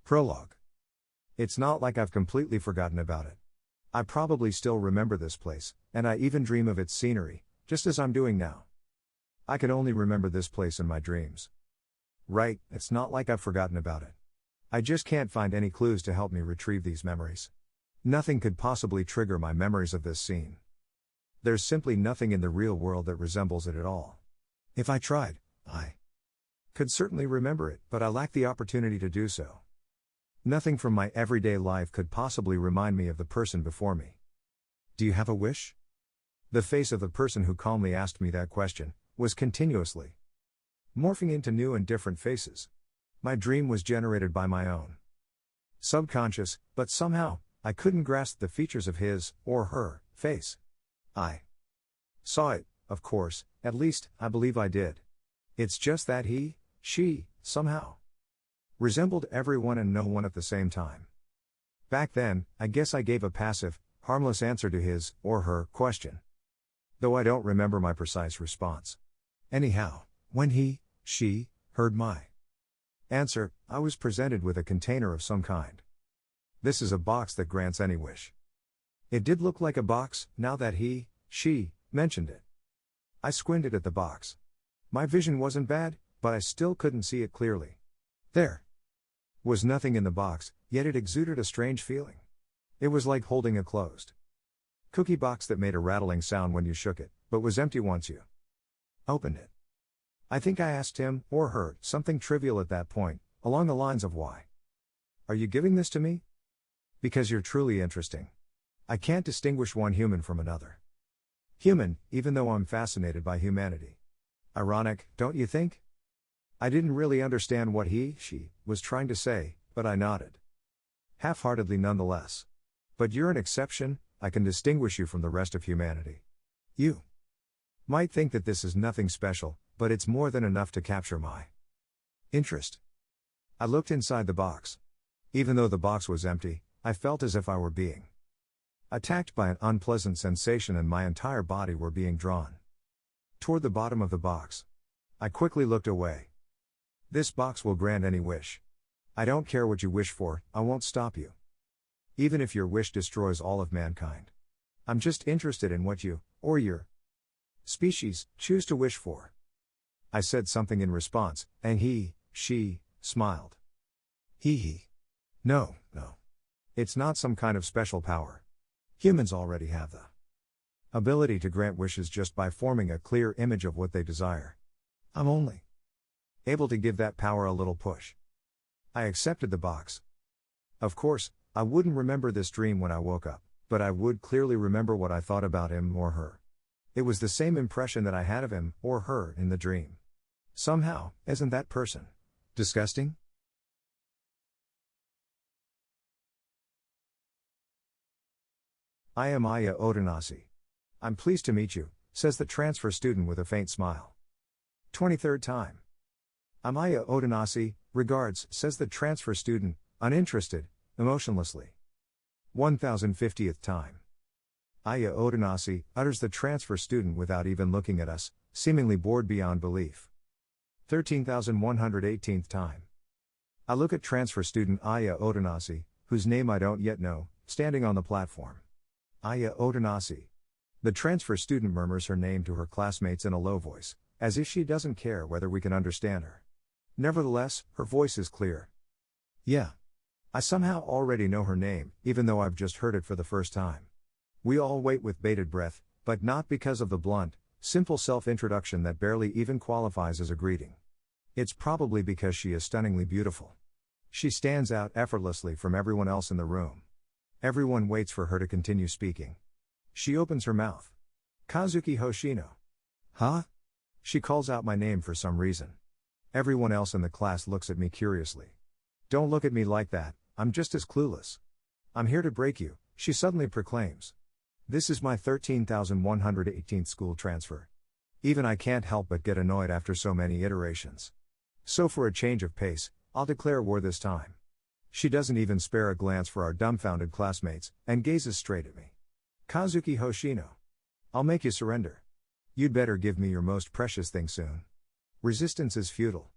Prologue. It's not like I've completely forgotten about it. I probably still remember this place, and I even dream of its scenery, just as I'm doing now. I could only remember this place in my dreams. Right, it's not like I've forgotten about it. I just can't find any clues to help me retrieve these memories. Nothing could possibly trigger my memories of this scene. There's simply nothing in the real world that resembles it at all. If I tried, I could certainly remember it, but I lack the opportunity to do so. Nothing from my everyday life could possibly remind me of the person before me. Do you have a wish? The face of the person who calmly asked me that question was continuously morphing into new and different faces. My dream was generated by my own subconscious, but somehow, I couldn't grasp the features of his, or her, face. I saw it, of course, at least, I believe I did. It's just that he, she, somehow resembled everyone and no one at the same time. Back then, I guess I gave a passive, harmless answer to his, or her, question. Though I don't remember my precise response. Anyhow, when he, she, heard my answer, I was presented with a container of some kind. This is a box that grants any wish. It did look like a box, now that he, she, mentioned it. I squinted at the box. My vision wasn't bad, but I still couldn't see it clearly. There was nothing in the box, yet it exuded a strange feeling. It was like holding a closed cookie box that made a rattling sound when you shook it, but was empty once you opened it. I think I asked him, or her, something trivial at that point, along the lines of why are you giving this to me? Because you're truly interesting. I can't distinguish one human from another human, even though I'm fascinated by humanity. Ironic, don't you think? I didn't really understand what he, she, was trying to say, but I nodded. Half-heartedly nonetheless. But you're an exception, I can distinguish you from the rest of humanity. You might think that this is nothing special, but it's more than enough to capture my interest. I looked inside the box. Even though the box was empty, I felt as if I were being attacked by an unpleasant sensation and my entire body were being drawn toward the bottom of the box. I quickly looked away. This box will grant any wish. I don't care what you wish for, I won't stop you. Even if your wish destroys all of mankind. I'm just interested in what you, or your species, choose to wish for. I said something in response, and he, she, smiled. He. No. It's not some kind of special power. Humans already have the ability to grant wishes just by forming a clear image of what they desire. I'm only able to give that power a little push. I accepted the box. Of course, I wouldn't remember this dream when I woke up, but I would clearly remember what I thought about him or her. It was the same impression that I had of him or her in the dream. Somehow, isn't that person disgusting? I am Aya Odanasi. I'm pleased to meet you, says the transfer student with a faint smile. 23rd time. I'm Aya Odanasi, regards, says the transfer student, uninterested, emotionlessly. 1050th time. Aya Odanasi, utters the transfer student without even looking at us, seemingly bored beyond belief. 13,118th time. I look at transfer student Aya Odanasi, whose name I don't yet know, standing on the platform. Aya Odanasi. The transfer student murmurs her name to her classmates in a low voice, as if she doesn't care whether we can understand her. Nevertheless, her voice is clear. Yeah. I somehow already know her name, even though I've just heard it for the first time. We all wait with bated breath, but not because of the blunt, simple self-introduction that barely even qualifies as a greeting. It's probably because she is stunningly beautiful. She stands out effortlessly from everyone else in the room. Everyone waits for her to continue speaking. She opens her mouth. Kazuki Hoshino. Huh? She calls out my name for some reason. Everyone else in the class looks at me curiously. Don't look at me like that, I'm just as clueless. I'm here to break you, she suddenly proclaims. This is my 13,118th school transfer. Even I can't help but get annoyed after so many iterations. So for a change of pace, I'll declare war this time. She doesn't even spare a glance for our dumbfounded classmates, and gazes straight at me. Kazuki Hoshino. I'll make you surrender. You'd better give me your most precious thing soon. Resistance is futile.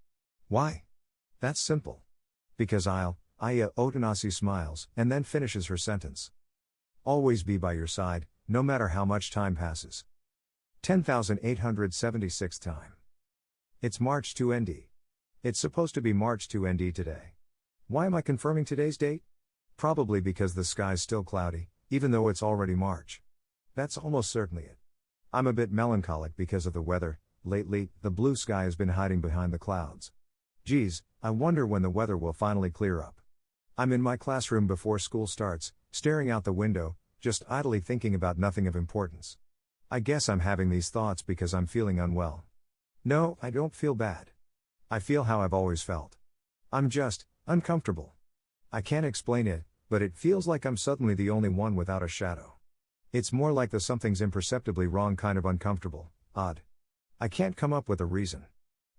Why? That's simple. Because I'll Aya Otanasi smiles, and then finishes her sentence. Always be by your side, no matter how much time passes. 10,876 time. It's March 2 ND. It's supposed to be March 2 ND today. Why am I confirming today's date? Probably because the sky's still cloudy, even though it's already March. That's almost certainly it. I'm a bit melancholic because of the weather. Lately, the blue sky has been hiding behind the clouds. Geez, I wonder when the weather will finally clear up. I'm in my classroom before school starts, staring out the window, just idly thinking about nothing of importance. I guess I'm having these thoughts because I'm feeling unwell. No, I don't feel bad. I feel how I've always felt. I'm just uncomfortable. I can't explain it, but it feels like I'm suddenly the only one without a shadow. It's more like the something's imperceptibly wrong kind of uncomfortable, odd. I can't come up with a reason.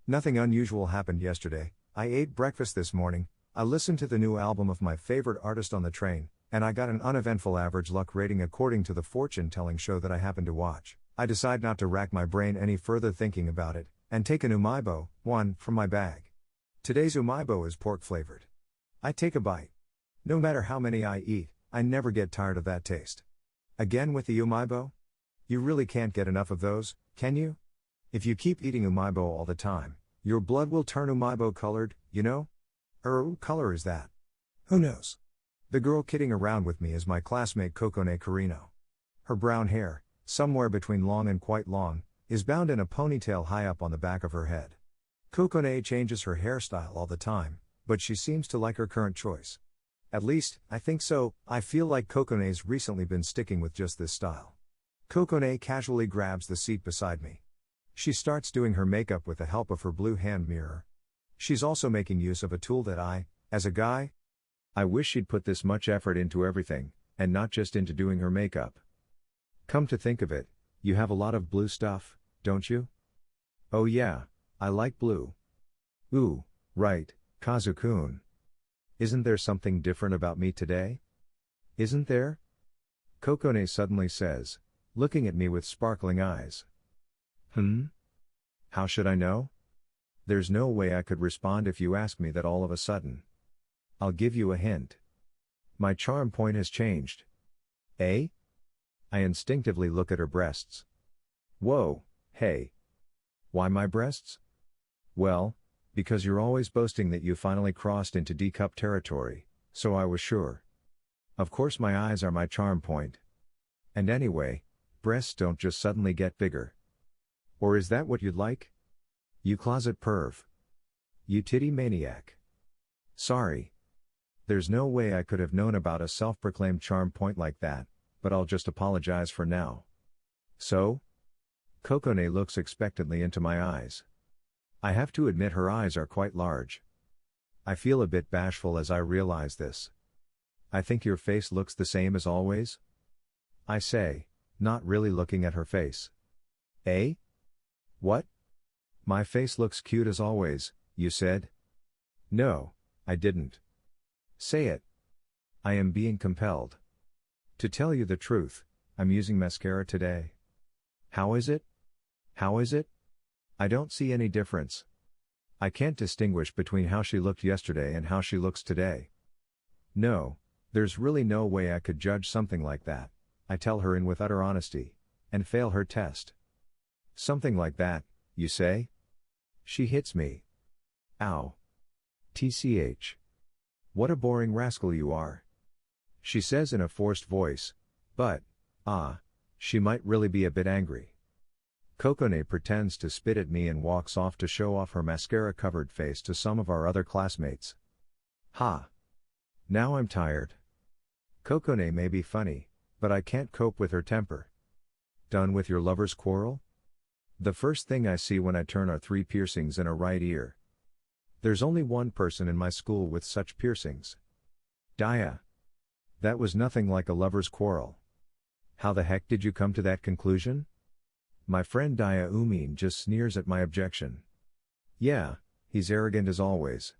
Nothing unusual happened yesterday. I ate breakfast this morning, I listened to the new album of my favorite artist on the train, and I got an uneventful average luck rating according to the fortune-telling show that I happened to watch. I decide not to rack my brain any further thinking about it, and take an umaibo, one, from my bag. Today's umaibo is pork-flavored. I take a bite. No matter how many I eat, I never get tired of that taste. Again with the umaibo? You really can't get enough of those, can you? If you keep eating umaibo all the time, your blood will turn umaibo colored, you know? What color is that? Who knows? The girl kidding around with me is my classmate Kokone Carino. Her brown hair, somewhere between long and quite long, is bound in a ponytail high up on the back of her head. Kokone changes her hairstyle all the time, but she seems to like her current choice. At least, I think so. I feel like Kokone's recently been sticking with just this style. Kokone casually grabs the seat beside me. She starts doing her makeup with the help of her blue hand mirror. She's also making use of a tool that as a guy, I wish she'd put this much effort into everything, and not just into doing her makeup. Come to think of it, you have a lot of blue stuff, don't you? Oh yeah, I like blue. Ooh, right, Kazu-kun. Isn't there something different about me today? Isn't there? Kokone suddenly says, looking at me with sparkling eyes. How should I know? There's no way I could respond if you ask me that all of a sudden. I'll give you a hint. My charm point has changed. Eh? I instinctively look at her breasts. Whoa, hey. Why my breasts? Well, because you're always boasting that you finally crossed into D-cup territory, so I was sure. Of course my eyes are my charm point. And anyway, breasts don't just suddenly get bigger. Or is that what you'd like? You closet perv. You titty maniac. Sorry. There's no way I could have known about a self-proclaimed charm point like that, but I'll just apologize for now. So? Kokone looks expectantly into my eyes. I have to admit her eyes are quite large. I feel a bit bashful as I realize this. I think your face looks the same as always? I say, not really looking at her face. Eh? What? My face looks cute as always, you said? No, I didn't. Say it. I am being compelled. To tell you the truth, I'm using mascara today. How is it? How is it? I don't see any difference. I can't distinguish between how she looked yesterday and how she looks today. No, there's really no way I could judge something like that, I tell her in with utter honesty, and fail her test. Something like that, you say? She hits me. Ow. TCH. What a boring rascal you are. She says in a forced voice, but, she might really be a bit angry. Kokone pretends to spit at me and walks off to show off her mascara-covered face to some of our other classmates. Ha! Now I'm tired. Kokone may be funny, but I can't cope with her temper. Done with your lover's quarrel? The first thing I see when I turn are 3 piercings in a right ear. There's only one person in my school with such piercings. Daya. That was nothing like a lover's quarrel. How the heck did you come to that conclusion? My friend Daya Umin just sneers at my objection. Yeah, he's arrogant as always.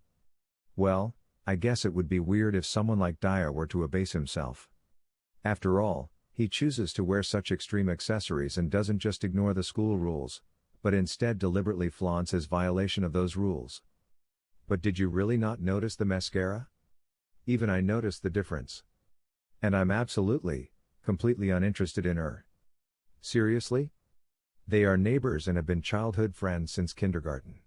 Well, I guess it would be weird if someone like Daya were to abase himself. After all, he chooses to wear such extreme accessories and doesn't just ignore the school rules, but instead deliberately flaunts his violation of those rules. But did you really not notice the mascara? Even I noticed the difference. And I'm completely uninterested in her. Seriously? They are neighbors and have been childhood friends since kindergarten.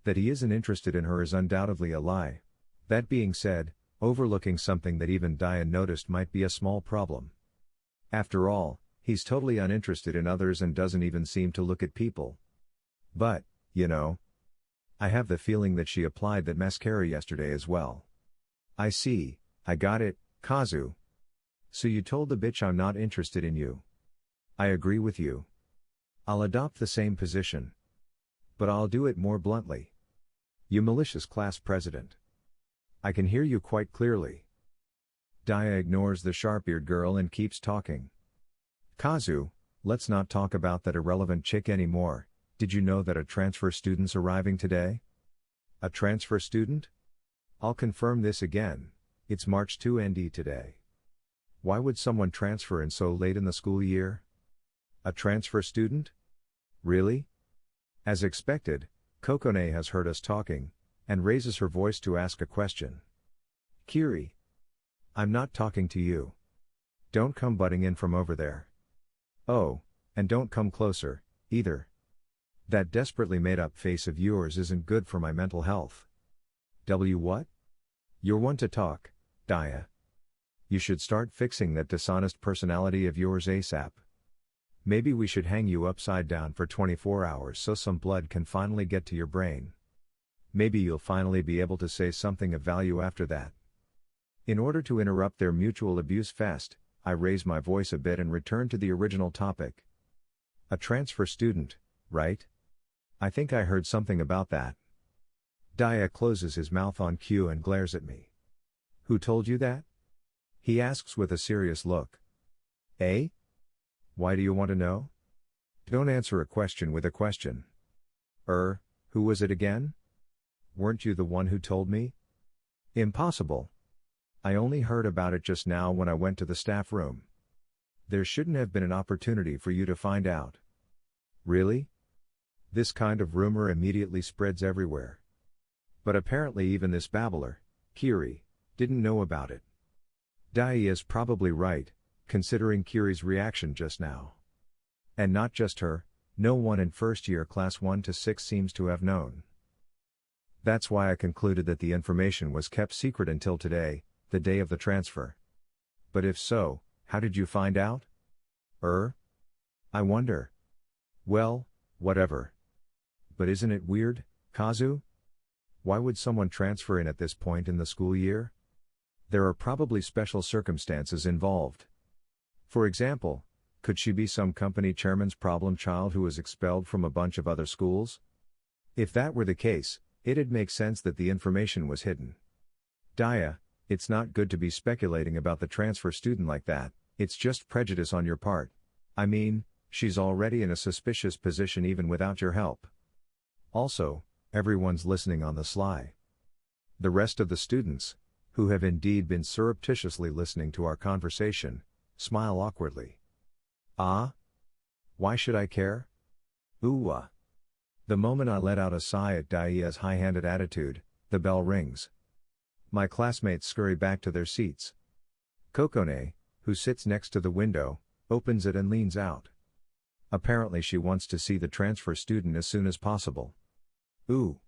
That he isn't interested in her is undoubtedly a lie. That being said, overlooking something that even Diane noticed might be a small problem. After all, he's totally uninterested in others and doesn't even seem to look at people. But, I have the feeling that she applied that mascara yesterday as well. I see, I got it, Kazu. So you told the bitch I'm not interested in you. I agree with you. I'll adopt the same position. But I'll do it more bluntly. You malicious class president. I can hear you quite clearly. Daya ignores the sharp-eared girl and keeps talking. Kazu, let's not talk about that irrelevant chick anymore. Did you know that a transfer student's arriving today? A transfer student? I'll confirm this again. It's March 2 ND today. Why would someone transfer in so late in the school year? A transfer student? Really? As expected, Kokone has heard us talking, and raises her voice to ask a question. Kiri. I'm not talking to you. Don't come butting in from over there. Oh, and don't come closer, either. That desperately made-up face of yours isn't good for my mental health. What? You're one to talk, Daya. You should start fixing that dishonest personality of yours ASAP. Maybe we should hang you upside down for 24 hours so some blood can finally get to your brain. Maybe you'll finally be able to say something of value after that. In order to interrupt their mutual abuse fest, I raise my voice a bit and return to the original topic. A transfer student, right? I think I heard something about that. Daya closes his mouth on cue and glares at me. Who told you that? He asks with a serious look. Eh? Why do you want to know? Don't answer a question with a question. Who was it again? Weren't you the one who told me? Impossible. I only heard about it just now when I went to the staff room. There shouldn't have been an opportunity for you to find out. Really? This kind of rumor immediately spreads everywhere. But apparently even this babbler, Kiri, didn't know about it. Dai is probably right, considering Kiri's reaction just now. And not just her, no one in first year class 1 to 6 seems to have known. That's why I concluded that the information was kept secret until today, the day of the transfer. But if so, how did you find out? I wonder. Well, whatever. But isn't it weird, Kazu? Why would someone transfer in at this point in the school year? There are probably special circumstances involved. For example, could she be some company chairman's problem child who was expelled from a bunch of other schools? If that were the case, it'd make sense that the information was hidden. Daya, it's not good to be speculating about the transfer student like that, it's just prejudice on your part. I mean, she's already in a suspicious position even without your help. Also, everyone's listening on the sly. The rest of the students, who have indeed been surreptitiously listening to our conversation, smile awkwardly. Ah? Why should I care? Ooh. The moment I let out a sigh at Daiya's high-handed attitude, the bell rings. My classmates scurry back to their seats. Kokone, who sits next to the window, opens it and leans out. Apparently she wants to see the transfer student as soon as possible. Ooh.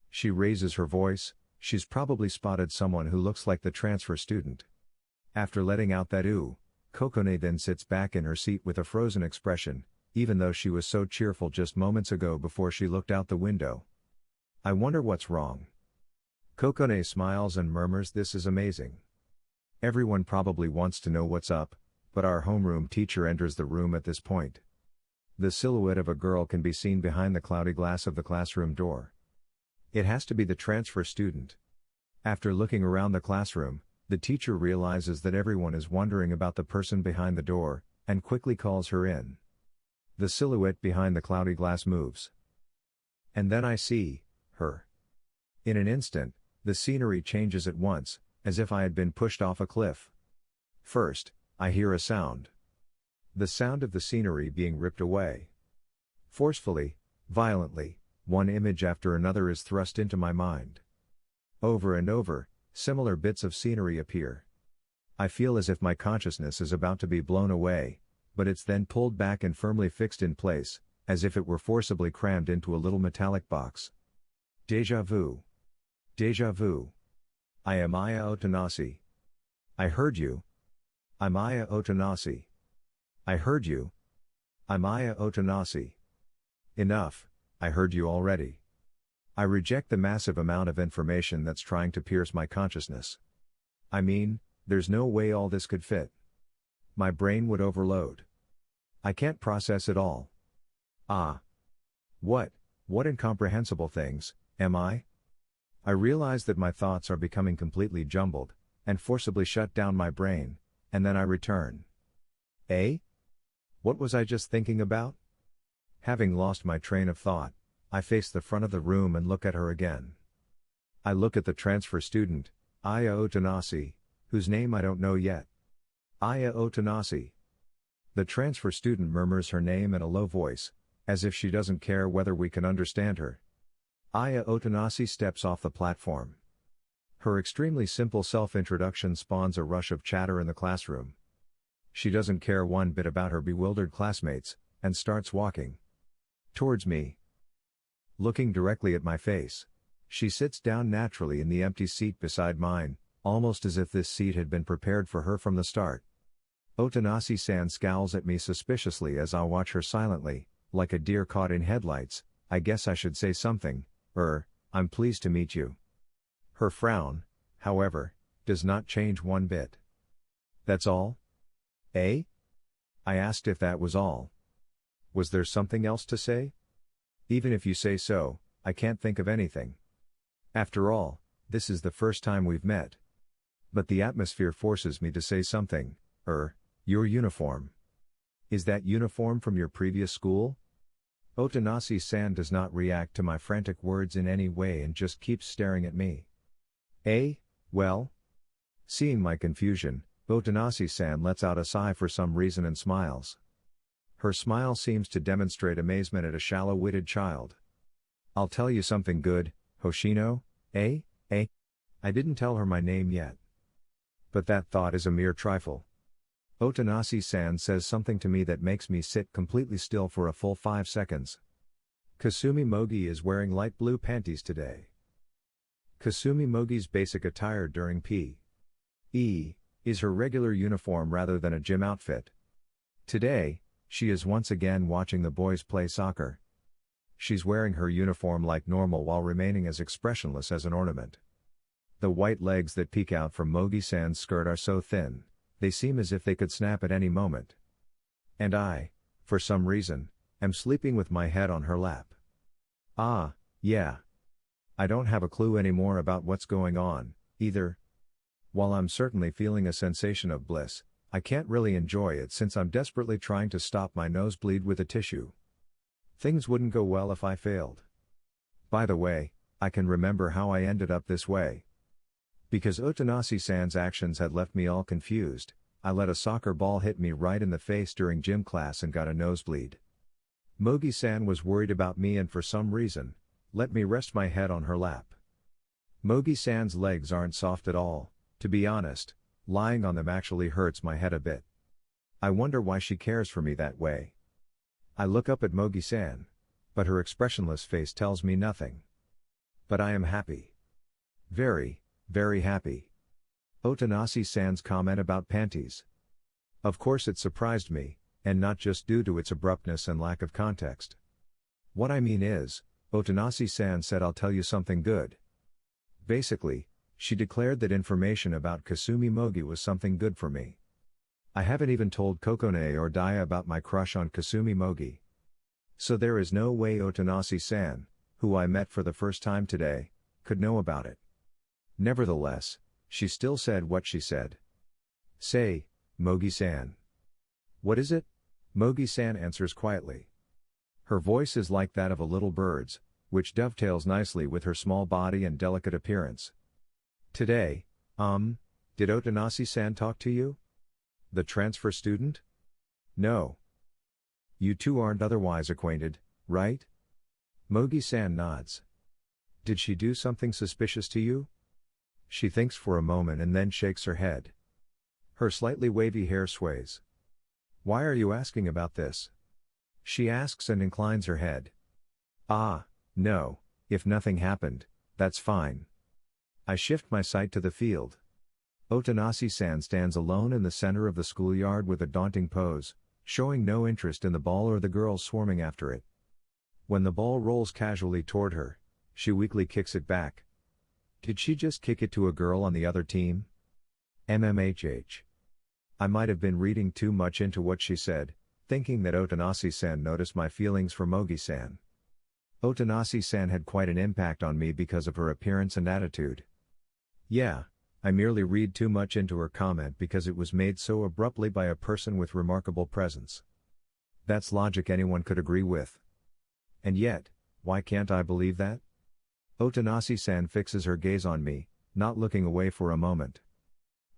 She raises her voice, she's probably spotted someone who looks like the transfer student. After letting out that ooh, Kokone then sits back in her seat with a frozen expression, even though she was so cheerful just moments ago before she looked out the window. I wonder what's wrong. Kokone smiles and murmurs, this is amazing. Everyone probably wants to know what's up, but our homeroom teacher enters the room at this point. The silhouette of a girl can be seen behind the cloudy glass of the classroom door. It has to be the transfer student. After looking around the classroom, the teacher realizes that everyone is wondering about the person behind the door, and quickly calls her in. The silhouette behind the cloudy glass moves. And then I see her. In an instant, the scenery changes at once, as if I had been pushed off a cliff. First, I hear a sound. The sound of the scenery being ripped away. Forcefully, violently, one image after another is thrust into my mind. Over and over, Similar bits of scenery appear. I feel as if my consciousness is about to be blown away, but it's then pulled back and firmly fixed in place, as if it were forcibly crammed into a little metallic box. Deja vu. Deja vu. I am Aya Otanasi. I heard you. I'm Aya Otanasi. I heard you. I'm Aya Otanasi. Enough, I heard you already. I reject the massive amount of information that's trying to pierce my consciousness. I mean, there's no way all this could fit. My brain would overload. I can't process it all. Ah. What incomprehensible things, am I? I realize that my thoughts are becoming completely jumbled, and forcibly shut down my brain, and then I return. Eh? What was I just thinking about? Having lost my train of thought, I face the front of the room and look at her again. I look at the transfer student, Aya Otanasi, whose name I don't know yet. Aya Otanasi. The transfer student murmurs her name in a low voice, as if she doesn't care whether we can understand her. Aya Otanasi steps off the platform. Her extremely simple self-introduction spawns a rush of chatter in the classroom. She doesn't care one bit about her bewildered classmates, and starts walking towards me. Looking directly at my face, she sits down naturally in the empty seat beside mine, almost as if this seat had been prepared for her from the start. Otanasi-san scowls at me suspiciously as I watch her silently, like a deer caught in headlights. I guess I should say something, I'm pleased to meet you. Her frown, however, does not change one bit. That's all? Eh? I asked if that was all. Was there something else to say? Even if you say so, I can't think of anything. After all, this is the first time we've met. But the atmosphere forces me to say something. Your uniform. Is that uniform from your previous school? Otanasi-san does not react to my frantic words in any way and just keeps staring at me. Eh? Well? Seeing my confusion, Otanasi-san lets out a sigh for some reason and smiles. Her smile seems to demonstrate amazement at a shallow-witted child. I'll tell you something good, Hoshino, eh? I didn't tell her my name yet. But that thought is a mere trifle. Otanasi-san says something to me that makes me sit completely still for a full 5 seconds. Kasumi Mogi is wearing light blue panties today. Kasumi Mogi's basic attire during P.E. is her regular uniform rather than a gym outfit. Today, she is once again watching the boys play soccer. She's wearing her uniform like normal while remaining as expressionless as an ornament. The white legs that peek out from Mogi-san's skirt are so thin, they seem as if they could snap at any moment. And I, for some reason, am sleeping with my head on her lap. Ah, yeah. I don't have a clue anymore about what's going on, either. While I'm certainly feeling a sensation of bliss, I can't really enjoy it since I'm desperately trying to stop my nosebleed with a tissue. Things wouldn't go well if I failed. By the way, I can remember how I ended up this way. Because Otanasi-san's actions had left me all confused, I let a soccer ball hit me right in the face during gym class and got a nosebleed. Mogi-san was worried about me and for some reason, let me rest my head on her lap. Mogi-san's legs aren't soft at all, to be honest, lying on them actually hurts my head a bit. I wonder why she cares for me that way. I look up at Mogi-san, but her expressionless face tells me nothing. But I am happy. Very, very happy. Otanasi-san's comment about panties. Of course it surprised me, and not just due to its abruptness and lack of context. What I mean is, Otanasi-san said I'll tell you something good. Basically, she declared that information about Kasumi Mogi was something good for me. I haven't even told Kokone or Daya about my crush on Kasumi Mogi. So there is no way Otanasi-san, who I met for the first time today, could know about it. Nevertheless, she still said what she said. Say, Mogi-san. What is it? Mogi-san answers quietly. Her voice is like that of a little bird's, which dovetails nicely with her small body and delicate appearance. Today, did Otanasi-san talk to you? The transfer student? No. You two aren't otherwise acquainted, right? Mogi-san nods. Did she do something suspicious to you? She thinks for a moment and then shakes her head. Her slightly wavy hair sways. Why are you asking about this? She asks and inclines her head. Ah, no, if nothing happened, that's fine. I shift my sight to the field. Otanase-san stands alone in the center of the schoolyard with a daunting pose, showing no interest in the ball or the girls swarming after it. When the ball rolls casually toward her, she weakly kicks it back. Did she just kick it to a girl on the other team? MMHH. I might have been reading too much into what she said, thinking that Otanase-san noticed my feelings for Mogi-san. Otanase-san had quite an impact on me because of her appearance and attitude. Yeah, I merely read too much into her comment because it was made so abruptly by a person with remarkable presence. That's logic anyone could agree with. And yet, why can't I believe that? Otanase-san fixes her gaze on me, not looking away for a moment.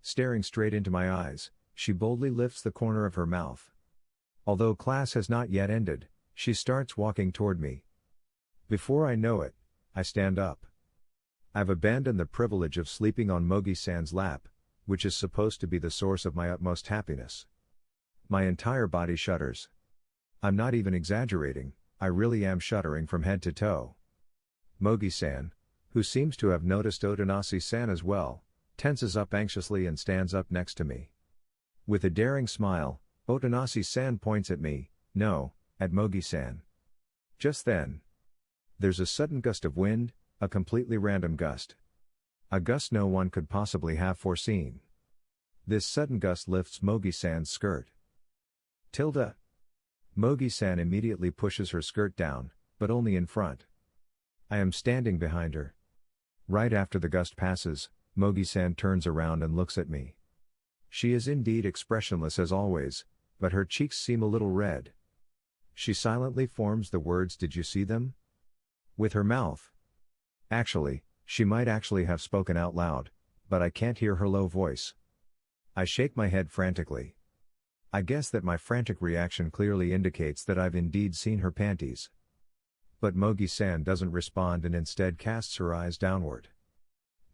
Staring straight into my eyes, she boldly lifts the corner of her mouth. Although class has not yet ended, she starts walking toward me. Before I know it, I stand up. I've abandoned the privilege of sleeping on Mogi-san's lap, which is supposed to be the source of my utmost happiness. My entire body shudders. I'm not even exaggerating, I really am shuddering from head to toe. Mogi-san, who seems to have noticed Otanase-san as well, tenses up anxiously and stands up next to me. With a daring smile, Otanase-san points at me, no, at Mogi-san. Just then, there's a sudden gust of wind, a completely random gust. A gust no one could possibly have foreseen. This sudden gust lifts Mogi-san's skirt. Tilda. Mogi-san immediately pushes her skirt down, but only in front. I am standing behind her. Right after the gust passes, Mogi-san turns around and looks at me. She is indeed expressionless as always, but her cheeks seem a little red. She silently forms the words "Did you see them?" with her mouth. Actually, she might actually have spoken out loud, but I can't hear her low voice. I shake my head frantically. I guess that my frantic reaction clearly indicates that I've indeed seen her panties. But Mogi-san doesn't respond and instead casts her eyes downward.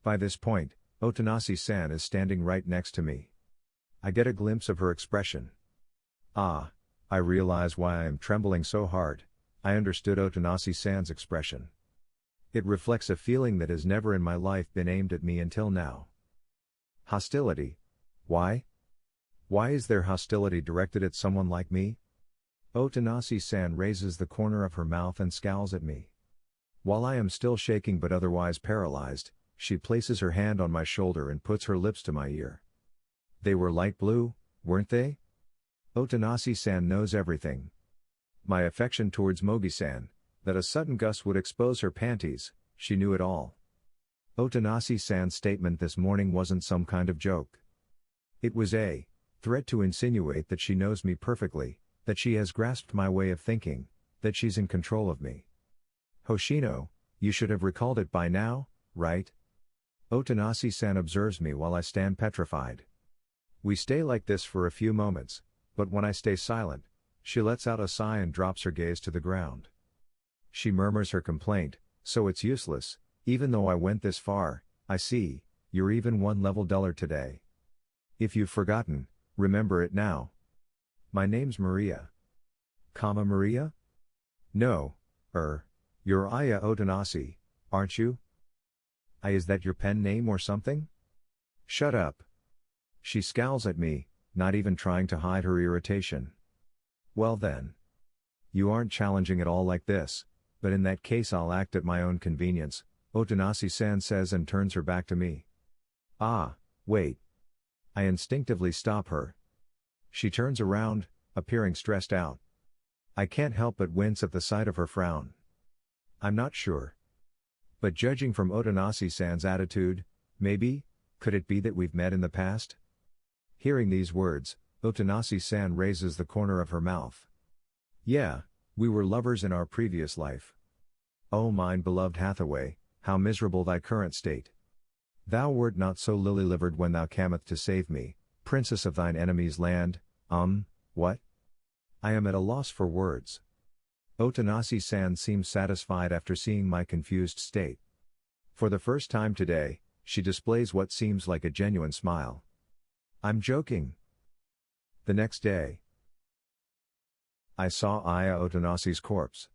By this point, Otanase-san is standing right next to me. I get a glimpse of her expression. Ah, I realize why I am trembling so hard. I understood Otanase-san's expression. It reflects a feeling that has never in my life been aimed at me until now. Hostility. Why? Why is there hostility directed at someone like me? Otanase-san raises the corner of her mouth and scowls at me. While I am still shaking but otherwise paralyzed, she places her hand on my shoulder and puts her lips to my ear. They were light blue, weren't they? Otanase-san knows everything. My affection towards Mogi-san, that a sudden gust would expose her panties, she knew it all. Otanase-san's statement this morning wasn't some kind of joke. It was a threat to insinuate that she knows me perfectly, that she has grasped my way of thinking, that she's in control of me. Hoshino, you should have recalled it by now, right? Otanase-san observes me while I stand petrified. We stay like this for a few moments, but when I stay silent, she lets out a sigh and drops her gaze to the ground. She murmurs her complaint, so it's useless, even though I went this far, I see, you're even one level duller today. If you've forgotten, remember it now. My name's Maria. Maria? No, you're Aya Otanase, aren't you? Is that your pen name or something? Shut up. She scowls at me, not even trying to hide her irritation. Well then. You aren't challenging at all like this, but in that case I'll act at my own convenience, Otanase-san says and turns her back to me. Ah, wait. I instinctively stop her. She turns around, appearing stressed out. I can't help but wince at the sight of her frown. I'm not sure. But judging from Otanase-san's attitude, maybe, could it be that we've met in the past? Hearing these words, Otanase-san raises the corner of her mouth. Yeah, we were lovers in our previous life. O mine beloved Hathaway, how miserable thy current state. Thou wert not so lily-livered when thou camest to save me, princess of thine enemy's land, what? I am at a loss for words. Otanase-san seems satisfied after seeing my confused state. For the first time today, She displays what seems like a genuine smile. I'm joking. The next day, I saw Aya Otanasi's corpse.